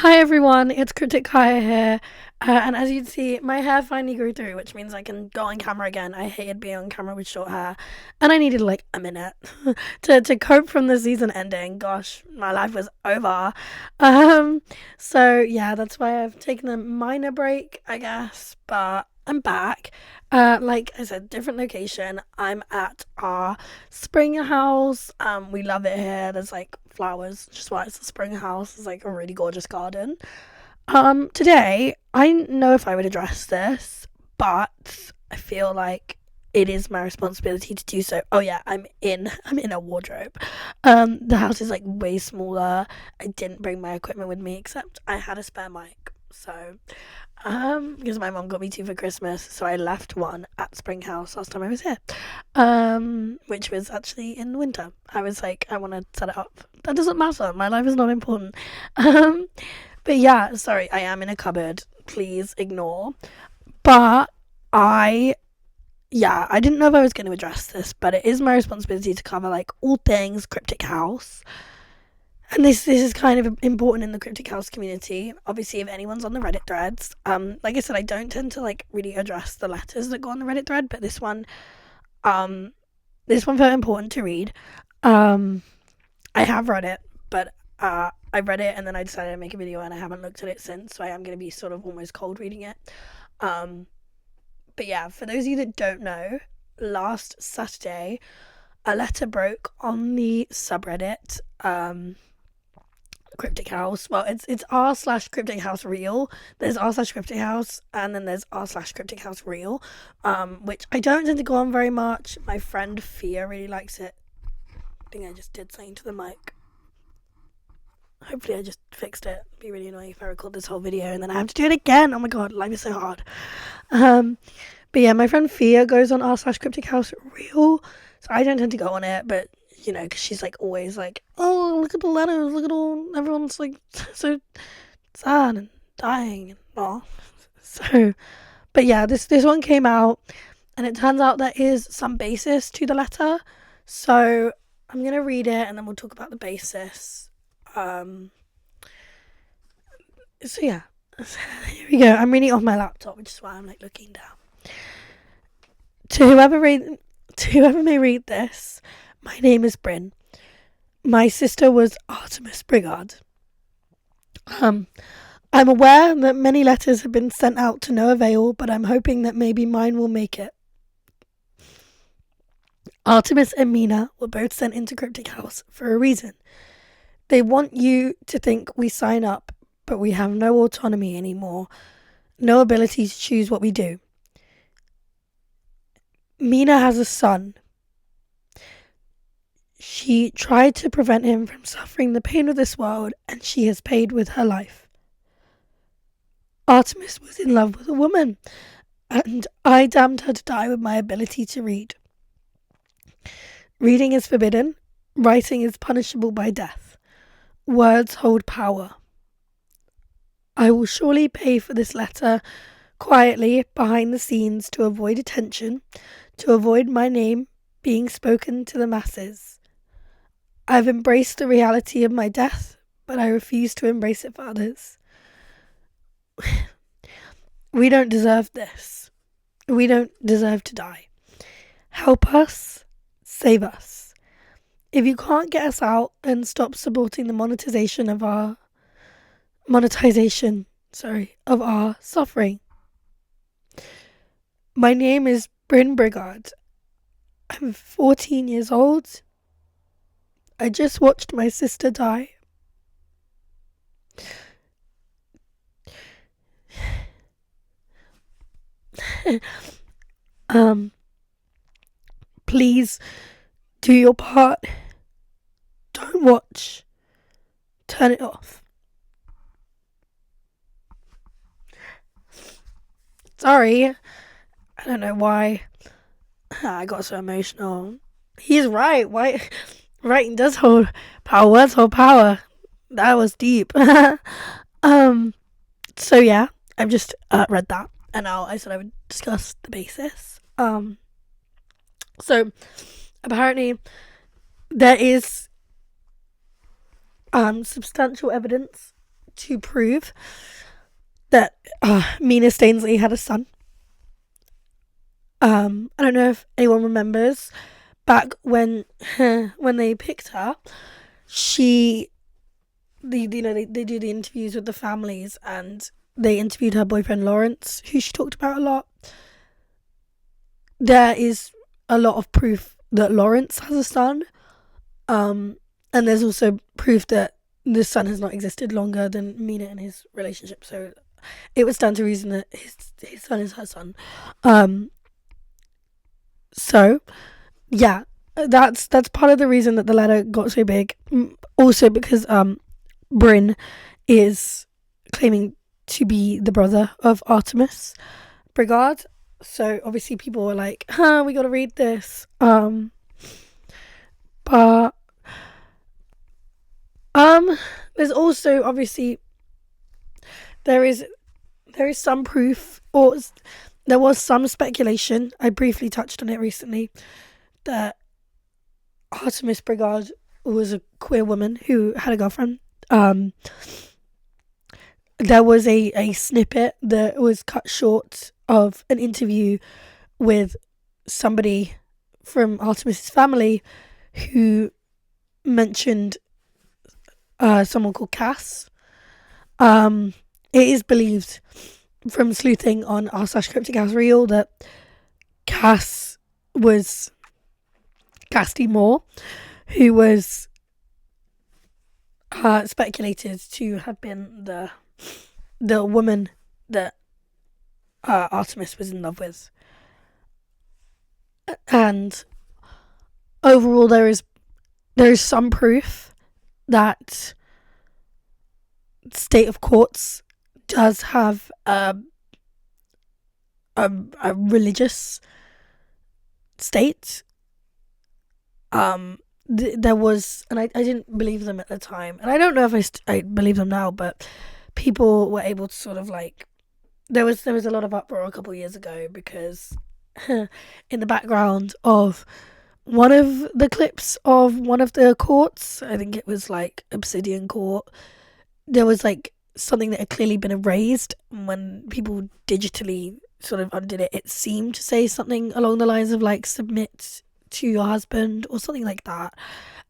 Hi everyone, it's Critic Kaya here, and as you can see, my hair finally grew through, which means I can go on camera again. I hated being on camera with short hair, and I needed like a minute to cope from the season ending. Gosh, my life was over. Um, so yeah, that's why I've taken a minor break, I guess, but I'm back. Like I said, different location. I'm at our spring house. We love it here. There's like flowers, just why it's a spring house. It's like a really gorgeous garden. Today I know if I would address this, but I feel like it is my responsibility to do so. Oh yeah, I'm in a wardrobe. The house is like way smaller. I didn't bring my equipment with me except I had a spare mic. So because my mom got me two for Christmas, so I left one at Spring House last time I was here. Which was actually in winter. I was like, I want to set it up. That doesn't matter. My life is not important. Um, but yeah, sorry, I am in a cupboard. Please ignore. But I, yeah, I didn't know if I was going to address this, but it is my responsibility to cover like all things Cryptic House. And this is kind of important in the Cryptic House community. Obviously, if anyone's on the Reddit threads, like I said, I don't tend to like really address the letters that go on the Reddit thread, but um, this one felt important to read. Um, I have read it, but I read it and then I decided to make a video and I haven't looked at it since, so I am going to be sort of almost cold reading it. Um, but yeah, for those of you that don't know, last Saturday, a letter broke on the subreddit. Cryptic House. Well, it's r/CrypticHouseReal. There's r/CrypticHouse, and then there's r/CrypticHouseReal, which I don't tend to go on very much. My friend Fia really likes it. I think I just did something to the mic. Hopefully I just fixed it. It'd be really annoying if I record this whole video and then I have to do it again. Oh my god, life is so hard. But yeah, my friend Fia goes on r/CrypticHouseReal, so I don't tend to go on it, but you know, because she's like always like, oh, look at the letters, look at all, everyone's like so sad and dying and all. So, but yeah, this one came out, and it turns out there is some basis to the letter. So I'm gonna read it, and then we'll talk about the basis. Um, so yeah, here we go. I'm reading it off my laptop, which is why I'm like looking down. To whoever may read this, my name is Bryn. My sister was Artemis Briggard. I'm aware that many letters have been sent out to no avail, but I'm hoping that maybe mine will make it. Artemis and Mina were both sent into Cryptic House for a reason. They want you to think we sign up, but we have no autonomy anymore, no ability to choose what we do. Mina has a son. She tried to prevent him from suffering the pain of this world, and she has paid with her life. Artemis was in love with a woman, and I damned her to die with my ability to read. Reading is forbidden. Writing is punishable by death. Words hold power. I will surely pay for this letter quietly behind the scenes to avoid attention, to avoid my name being spoken to the masses. I've embraced the reality of my death, but I refuse to embrace it for others. We don't deserve this. We don't deserve to die. Help us. Save us. If you can't get us out and stop supporting the monetization of our suffering. My name is Bryn Briggard. I'm 14 years old. I just watched my sister die. Please do your part. Don't watch. Turn it off. Sorry. I don't know why I got so emotional. He's right. Why? Writing does hold power. Words hold power. That was deep. So yeah, I've just read that, and now I said I would discuss the basis. So apparently there is substantial evidence to prove that Mina Stainsley had a son. I don't know if anyone remembers back when they picked her, they do the interviews with the families, and they interviewed her boyfriend Lawrence, who she talked about a lot. There is a lot of proof that Lawrence has a son, and there's also proof that the son has not existed longer than Mina in his relationship. So it would stand to reason that his son is her son. So yeah, that's part of the reason that the letter got so big. Also because Bryn is claiming to be the brother of Artemis Briggard. So obviously people were like, we gotta read this. But there's also obviously there is some proof, or there was some speculation, I briefly touched on it recently, that Artemis Briggard was a queer woman who had a girlfriend. There was a snippet that was cut short of an interview with somebody from Artemis's family who mentioned someone called Cass. It is believed from sleuthing on r/CrypticHouseReal that Cass was Cassidy Moore, who was speculated to have been the woman that Artemis was in love with. And overall, there is some proof that state of courts does have a religious state. There was, and I didn't believe them at the time, and I don't know if I believe them now, but people were able to sort of like, there was a lot of uproar a couple of years ago because in the background of one of the clips of one of the courts, I think it was like Obsidian Court, there was like something that had clearly been erased. When people digitally sort of undid it, it seemed to say something along the lines of like submit to your husband or something like that,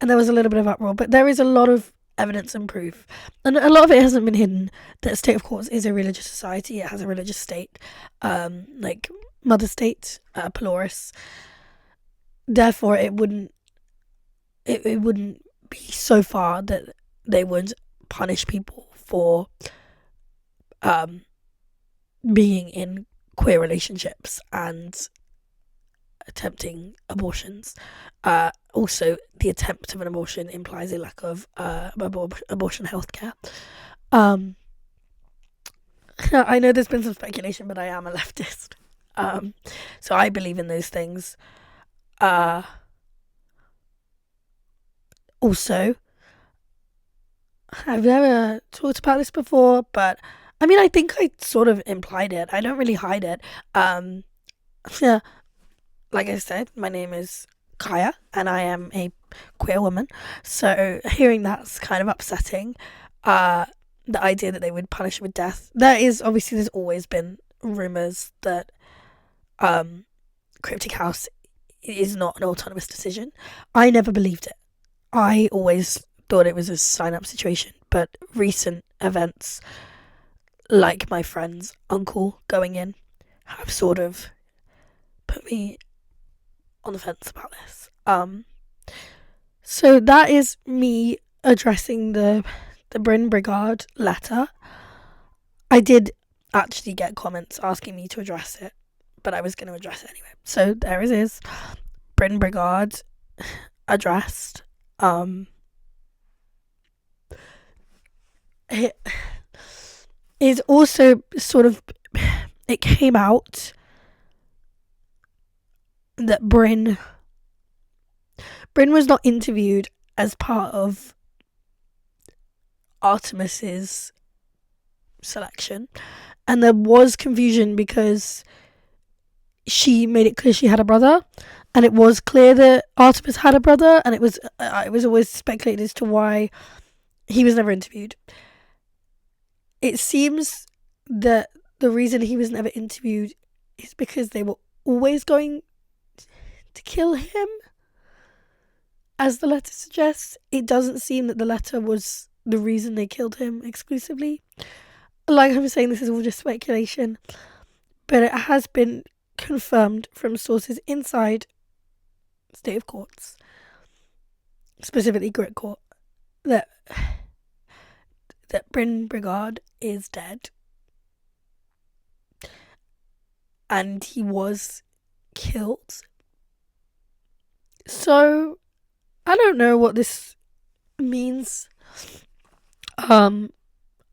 and there was a little bit of uproar. But there is a lot of evidence and proof, and a lot of it hasn't been hidden, that State of Courts is a religious society. It has a religious state, like mother state, Polaris. Therefore it wouldn't be so far that they would punish people for being in queer relationships and attempting abortions. Also, the attempt of an abortion implies a lack of abortion healthcare. I know there's been some speculation, but I am a leftist, so I believe in those things. Also, I've never talked about this before, but I mean, I think I sort of implied it. I don't really hide it. Yeah, like I said, my name is Kaya, and I am a queer woman. So hearing that's kind of upsetting. The idea that they would punish with death. There's always been rumors that Cryptic House is not an autonomous decision. I never believed it. I always thought it was a sign-up situation, but recent events, like my friend's uncle going in, have sort of put me on the fence about this. So that is me addressing the Bryn Briggard letter. I did actually get comments asking me to address it, but I was going to address it anyway. So there it is. Bryn Briggard addressed. It is also sort of, it came out that Bryn was not interviewed as part of Artemis's selection, and there was confusion because she made it clear she had a brother, and it was clear that Artemis had a brother, and it was always speculated as to why he was never interviewed. it seems that the reason he was never interviewed is because they were always going to kill him. As the letter suggests, it doesn't seem that the letter was the reason they killed him exclusively. Like I'm saying, this is all just speculation, but it has been confirmed from sources inside state of courts, specifically Grit Court, that Bryn Briggard is dead. And he was killed. So, I don't know what this means. I'm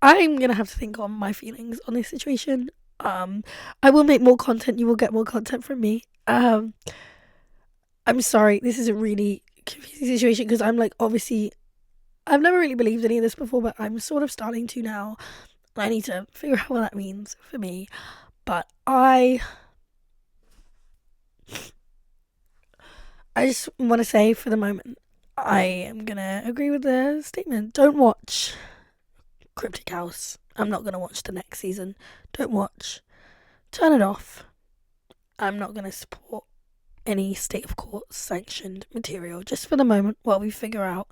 gonna have to think on my feelings on this situation. I will make more content. You will get more content from me. I'm sorry. This is a really confusing situation because I'm like, obviously, I've never really believed any of this before, but I'm sort of starting to now. I need to figure out what that means for me. But I just want to say for the moment, I am going to agree with the statement. Don't watch Cryptic House. I'm not going to watch the next season. Don't watch. Turn it off. I'm not going to support any state of court sanctioned material just for the moment while we figure out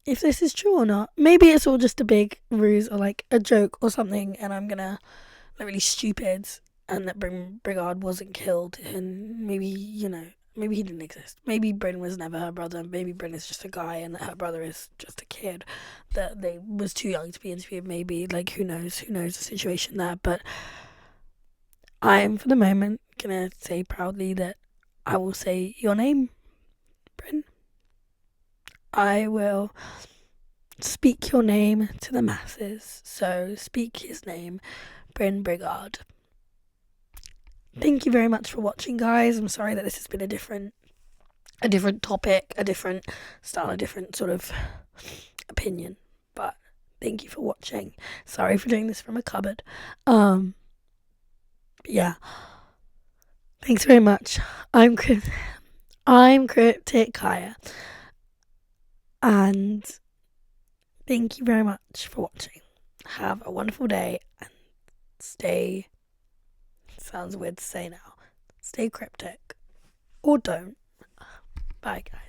if this is true or not. Maybe it's all just a big ruse or like a joke or something, and I'm going to look really stupid, and that Bryn Briggard wasn't killed, and maybe, maybe he didn't exist. Maybe Bryn was never her brother. Maybe Bryn is just a guy and that her brother is just a kid that they was too young to be interviewed. Maybe, like, who knows the situation there. But I am, for the moment, going to say proudly that I will say your name, Bryn. I will speak your name to the masses. So speak his name, Bryn Briggard. Thank you very much for watching, guys. I'm sorry that this has been a different topic, a different style, a different sort of opinion. But thank you for watching. Sorry for doing this from a cupboard. Yeah. Thanks very much. I'm Cryptic Kaya. And thank you very much for watching. Have a wonderful day and stay. Sounds weird to say now. Stay cryptic. Or don't. Bye, guys.